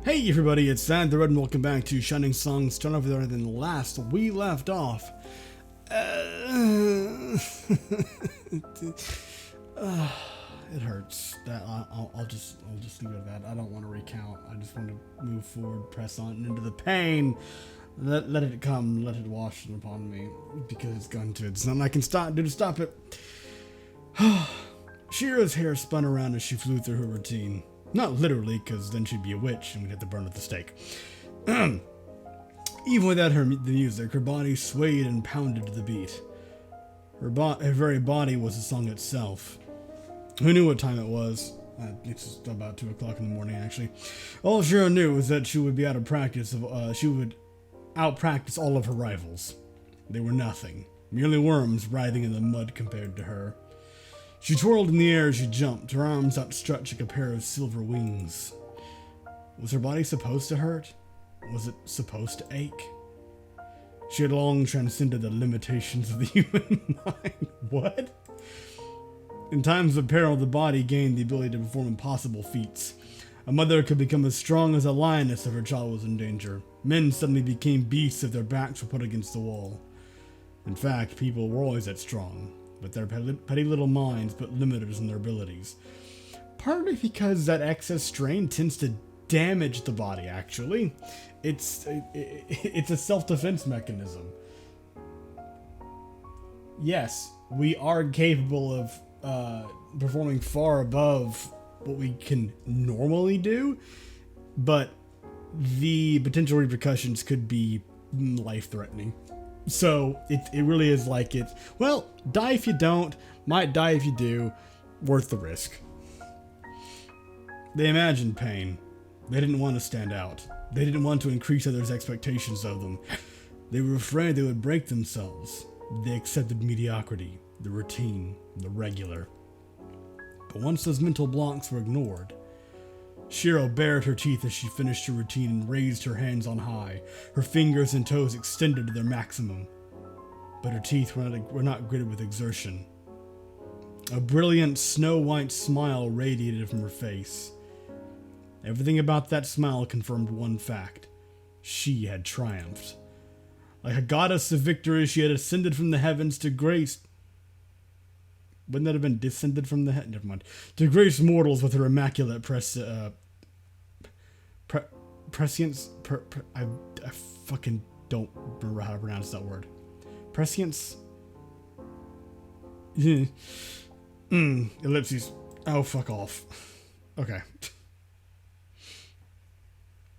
Hey everybody, it's Sad the Red and welcome back to Shining Song Starnova. Than last we left off. It hurts. That I'll just leave it at that. I don't want to recount. I just want to move forward, press on into the pain. Let it come, let it wash upon me because it's going to. It's nothing I can do to stop it. Shira's hair spun around as she flew through her routine. Not literally, because then she'd be a witch and we'd have to burn at the stake. Even without the music, her body swayed and pounded to the beat. Her very body was a song itself. Who knew what time it was? It's about 2 o'clock in the morning, actually. All Shiro knew was that she would be out of practice. She would out-practice all of her rivals. They were nothing. Merely worms writhing in the mud compared to her. She twirled in the air as she jumped, her arms outstretched like a pair of silver wings. Was her body supposed to hurt? Was it supposed to ache? She had long transcended the limitations of the human mind. What? In times of peril, the body gained the ability to perform impossible feats. A mother could become as strong as a lioness if her child was in danger. Men suddenly became beasts if their backs were put against the wall. In fact, people were always that strong, but their petty little minds put limiters in their abilities. Partly because that excess strain tends to damage the body, actually. It's a self-defense mechanism. Yes, we are capable of performing far above what we can normally do, but the potential repercussions could be life-threatening. So it really is like well, die if you don't, might die if you do, worth the risk. They imagined pain. They didn't want to stand out. They didn't want to increase others' expectations of them. They were afraid they would break themselves. They accepted mediocrity, the routine, the regular. But once those mental blocks were ignored, Shiro bared her teeth as she finished her routine and raised her hands on high, her fingers and toes extended to their maximum. But her teeth were not gritted with exertion. A brilliant snow-white smile radiated from her face. Everything about that smile confirmed one fact. She had triumphed. Like a goddess of victory, she had ascended from the heavens to grace... Wouldn't that have been descended from the head? Never mind. To grace mortals with her immaculate prescience. I fucking don't remember how to pronounce that word. Prescience? Ellipses. Oh, fuck off. Okay.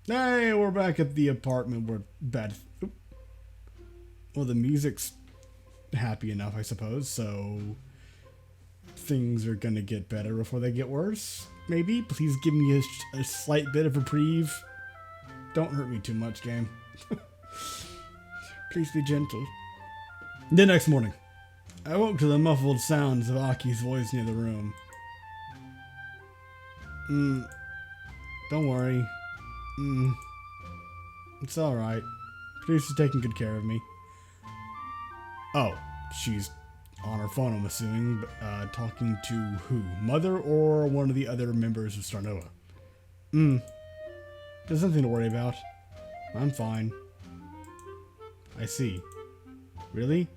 Hey, we're back at the apartment where well, the music's happy enough, I suppose, so... things are gonna get better before they get worse. Maybe? Please give me a slight bit of reprieve. Don't hurt me too much, game. Please be gentle. The next morning, I woke to the muffled sounds of Aki's voice near the room. Don't worry. It's alright. Producer's taking good care of me. Oh, she's on her phone, I'm assuming, talking to who? Mother or one of the other members of Starnova? There's nothing to worry about. I'm fine. I see. Really?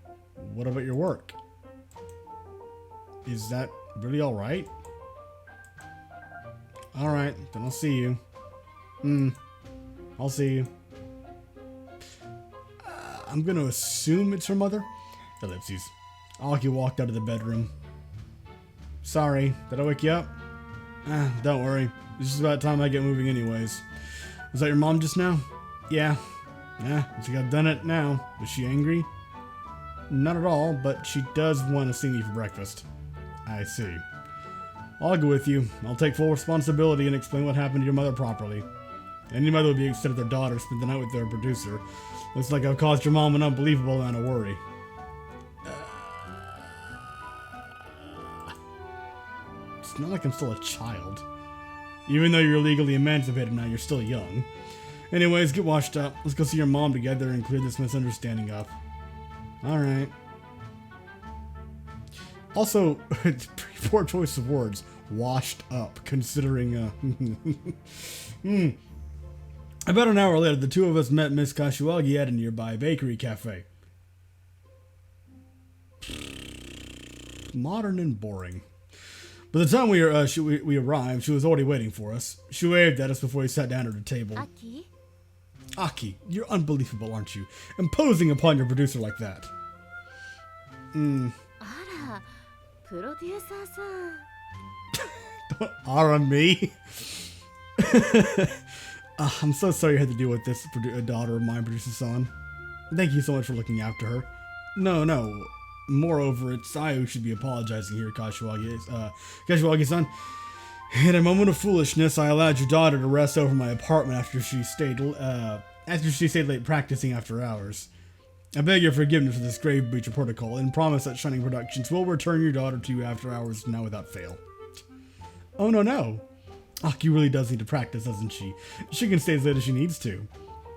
What about your work? Is that really alright? Alright, then I'll see you. I'll see you. I'm gonna assume it's her mother? Ellipses. Aki walked out of the bedroom. Sorry, did I wake you up? Don't worry. It's just about time I get moving anyways. Was that your mom just now? Yeah. Looks like I've done it now. Was she angry? Not at all, but she does want to see me for breakfast. I see. I'll go with you. I'll take full responsibility and explain what happened to your mother properly. Any mother would be upset if their daughter spent the night with their producer. Looks like I've caused your mom an unbelievable amount of worry. It's not like I'm still a child. Even though you're legally emancipated now, you're still young. Anyways, get washed up. Let's go see your mom together and clear this misunderstanding up. Alright. Also, it's pretty poor choice of words. Washed up, considering, About an hour later, the two of us met Miss Kashiwagi at a nearby bakery cafe. Modern and boring. By the time we arrived, she was already waiting for us. She waved at us before we sat down at her table. Aki, you're unbelievable, aren't you? Imposing upon your producer like that. Ara me? I'm so sorry you had to deal with this daughter of mine, Producer-san. Thank you so much for looking after her. No. Moreover, it's I who should be apologizing here, Kashiwagi-san. In a moment of foolishness, I allowed your daughter to rest over my apartment after she stayed late practicing after hours. I beg your forgiveness for this grave breach of protocol and promise that Shining Productions will return your daughter to you after hours now without fail. Oh, no. Aki really does need to practice, doesn't she? She can stay as late as she needs to.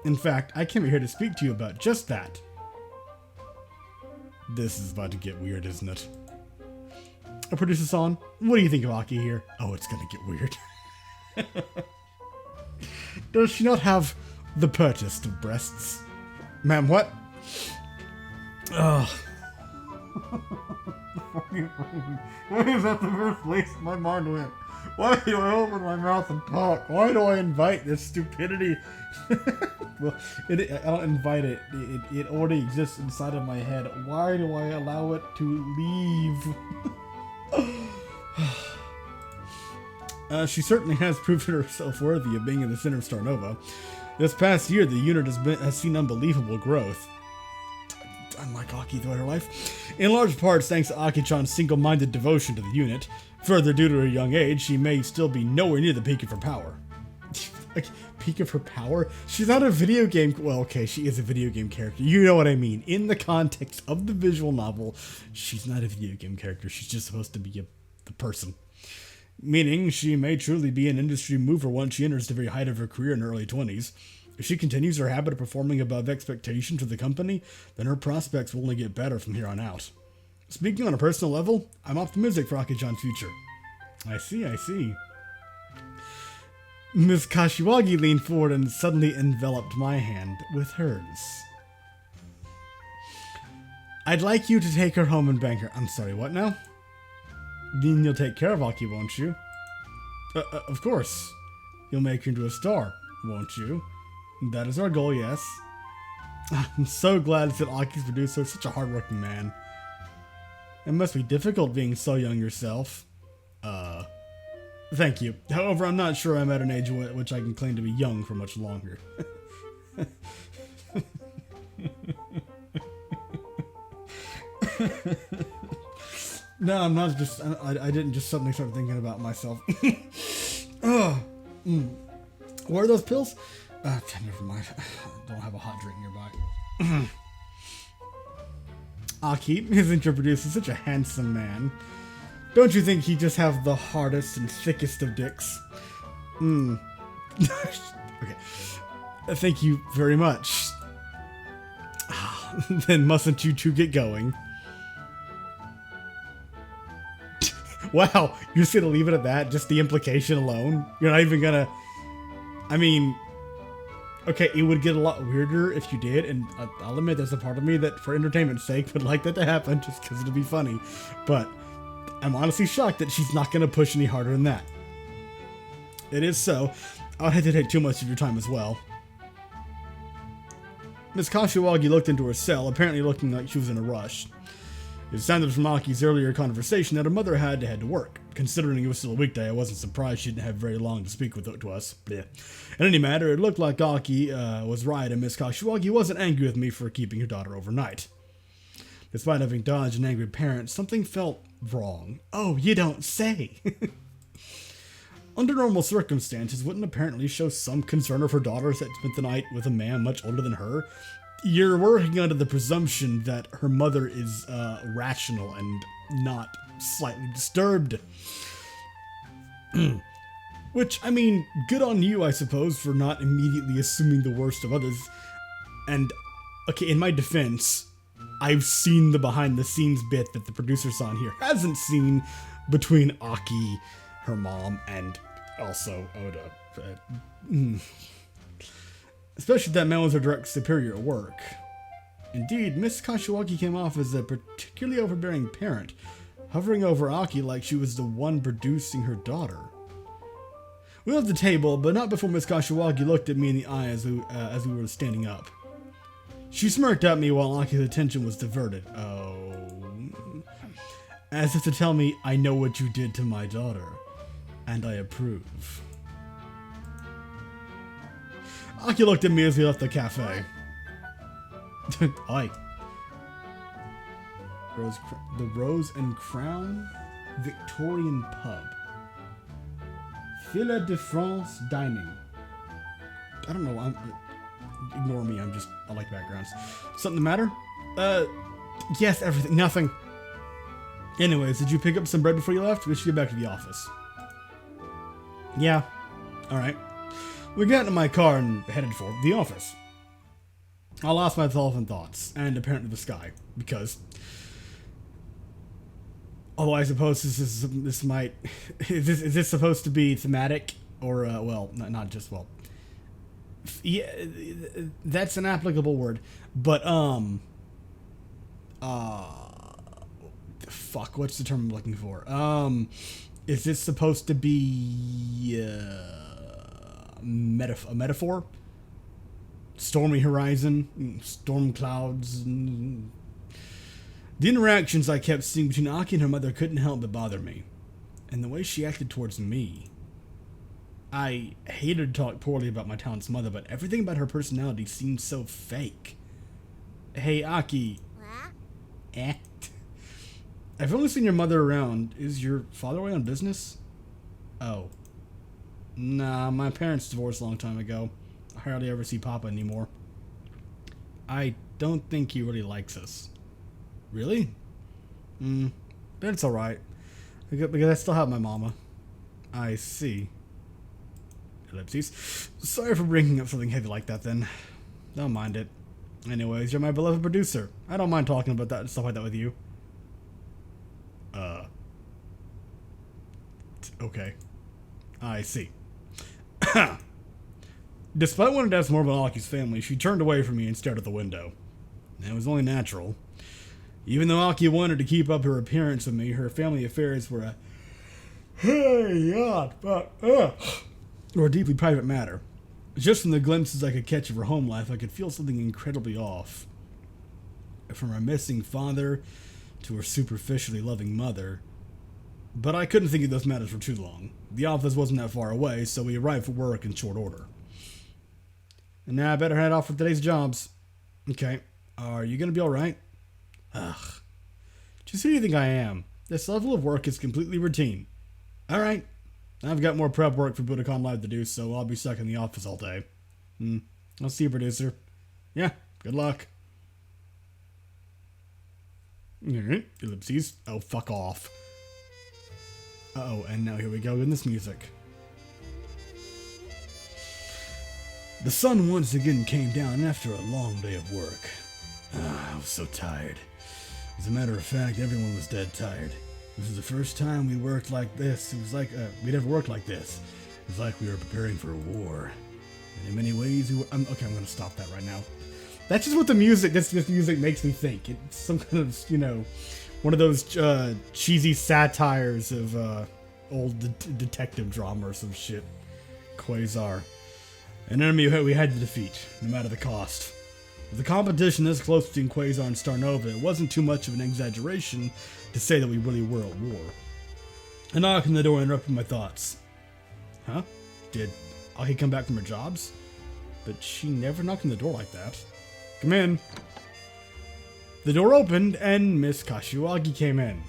In fact, I came here to speak to you about just that. This is about to get weird, isn't it? Producer-san, what do you think of Aki here? Oh, it's gonna get weird. Does she not have the pertest of breasts? Ma'am, what? Ugh. Why is that the first place my mind went? Why do I open my mouth and talk? Why do I invite this stupidity? Well, I don't invite it. It already exists inside of my head. Why do I allow it to leave? She certainly has proven herself worthy of being in the center of Starnova. This past year, the unit has seen unbelievable growth. Unlike Aki throughout her life. In large parts thanks to Aki-chan's single-minded devotion to the unit. Further, due to her young age, she may still be nowhere near the peak of her power. Peak of her power? She's not a video game... Well, okay, she is a video game character. You know what I mean. In the context of the visual novel, she's not a video game character. She's just supposed to be the person. Meaning, she may truly be an industry mover once she enters the very height of her career in her early 20s. If she continues her habit of performing above expectation for the company, then her prospects will only get better from here on out. Speaking on a personal level, I'm optimistic for Aki-chan's future. I see. Miss Kashiwagi leaned forward and suddenly enveloped my hand with hers. I'd like you to take her home and bang her. I'm sorry, what now? Then you'll take care of Aki, won't you? Of course. You'll make her into a star, won't you? That is our goal, yes. I'm so glad that Aki's producer is such a hardworking man. It must be difficult being so young yourself. Thank you. However, I'm not sure I'm at an age at which I can claim to be young for much longer. No, I'm not just... I didn't just suddenly start thinking about myself. What are those pills? Never mind. I don't have a hot drink nearby. Aki, isn't your producer such a handsome man? Don't you think he just have the hardest and thickest of dicks? Okay. Thank you very much. Then mustn't you two get going? Wow, you're just gonna leave it at that? Just the implication alone? You're not even gonna... I mean... Okay, it would get a lot weirder if you did, and I'll admit there's a part of me that, for entertainment's sake, would like that to happen just because it'd be funny. But I'm honestly shocked that she's not going to push any harder than that. It is so. I would hate to take too much of your time as well. Miss Kashiwagi looked into her cell, apparently looking like she was in a rush. It sounded from Aki's earlier conversation that her mother had to head to work. Considering it was still a weekday, I wasn't surprised she didn't have very long to speak to us. Blech. In any matter, it looked like Aki was right, and Miss Kashiwagi wasn't angry with me for keeping her daughter overnight. Despite having dodged an angry parent, something felt wrong. Oh, you don't say! Under normal circumstances, wouldn't apparently show some concern of her daughter that spent the night with a man much older than her? You're working under the presumption that her mother is rational and not slightly disturbed. Which, I mean, good on you, I suppose, for not immediately assuming the worst of others. And, okay, in my defense, I've seen the behind-the-scenes bit that the producer-san here hasn't seen between Aki, her mom, and also Oda. especially if that man was her direct superior at work. Indeed, Miss Kashiwagi came off as a particularly overbearing parent, hovering over Aki like she was the one producing her daughter. We left the table, but not before Miss Kashiwagi looked at me in the eye as we were standing up. She smirked at me while Aki's attention was diverted. Oh. As if to tell me, I know what you did to my daughter, and I approve. Aki looked at me as we left the cafe. Oi. The Rose and Crown Victorian Pub. Fila de France Dining. I don't know. Ignore me. I like backgrounds. Something the matter? Yes, everything. Nothing. Anyways, did you pick up some bread before you left? We should get back to the office. Yeah. Alright. We got into my car and headed for the office. I lost myself in thoughts, and apparently the sky, because... Although I suppose this might... Is this supposed to be thematic? Or, well, not just, well... Yeah, that's an applicable word, but, fuck, what's the term I'm looking for? Is this supposed to be, a metaphor? Stormy horizon, storm clouds, and the interactions I kept seeing between Aki and her mother couldn't help but bother me. And the way she acted towards me. I hated to talk poorly about my talent's mother, but everything about her personality seemed so fake. Hey, Aki. I've only seen your mother around. Is your father away on business? Oh. Nah, my parents divorced a long time ago. I hardly ever see Papa anymore. I don't think he really likes us. Really? But it's alright. Because I still have my mama. I see. Ellipses. Sorry for bringing up something heavy like that then. Don't mind it. Anyways, you're my beloved producer. I don't mind talking about that and stuff like that with you. Okay. I see. Despite wanting to ask more about Aki's family, she turned away from me and stared at the window. And it was only natural. Even though Aki wanted to keep up her appearance with me, her family affairs were a deeply private matter. Just from the glimpses I could catch of her home life, I could feel something incredibly off. From her missing father to her superficially loving mother. But I couldn't think of those matters for too long. The office wasn't that far away, so we arrived for work in short order. And now I better head off for today's jobs. Okay. Are you gonna be alright? Ugh. Just who do you think I am? This level of work is completely routine. Alright. I've got more prep work for Budokan Live to do, so I'll be stuck in the office all day. I'll see you, producer. Yeah, good luck. Alright, ellipses. Oh, fuck off. Uh-oh, and now here we go in this music. The sun once again came down after a long day of work. I was so tired. As a matter of fact, everyone was dead tired. This is the first time we worked like this. It was like, we never worked like this. It was like we were preparing for a war. And in many ways, we were... okay, I'm going to stop that right now. That's just what the music, this music makes me think. It's some kind of, you know, one of those cheesy satires of old detective drama or some shit. Quasar. An enemy we had to defeat, no matter the cost. With the competition this close between Quasar and Starnova, it wasn't too much of an exaggeration to say that we really were at war. A knock on the door interrupted my thoughts. Huh? Did Aki come back from her jobs? But she never knocked on the door like that. Come in. The door opened and Miss Kashiwagi came in.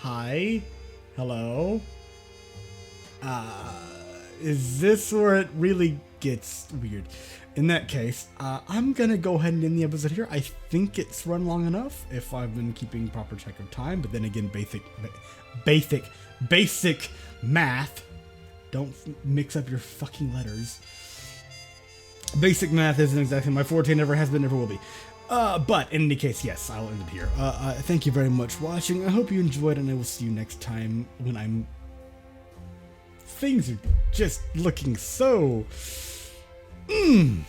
Hi? Hello? Is this where it really gets weird? In that case, I'm gonna go ahead and end the episode here. I think it's run long enough if I've been keeping proper track of time, but then again, basic math. Don't mix up your fucking letters. Basic math isn't exactly my forte, never has been, never will be. But in any case, yes, I'll end it here. Thank you very much for watching. I hope you enjoyed, and I will see you next time when things are just looking so... Mmm.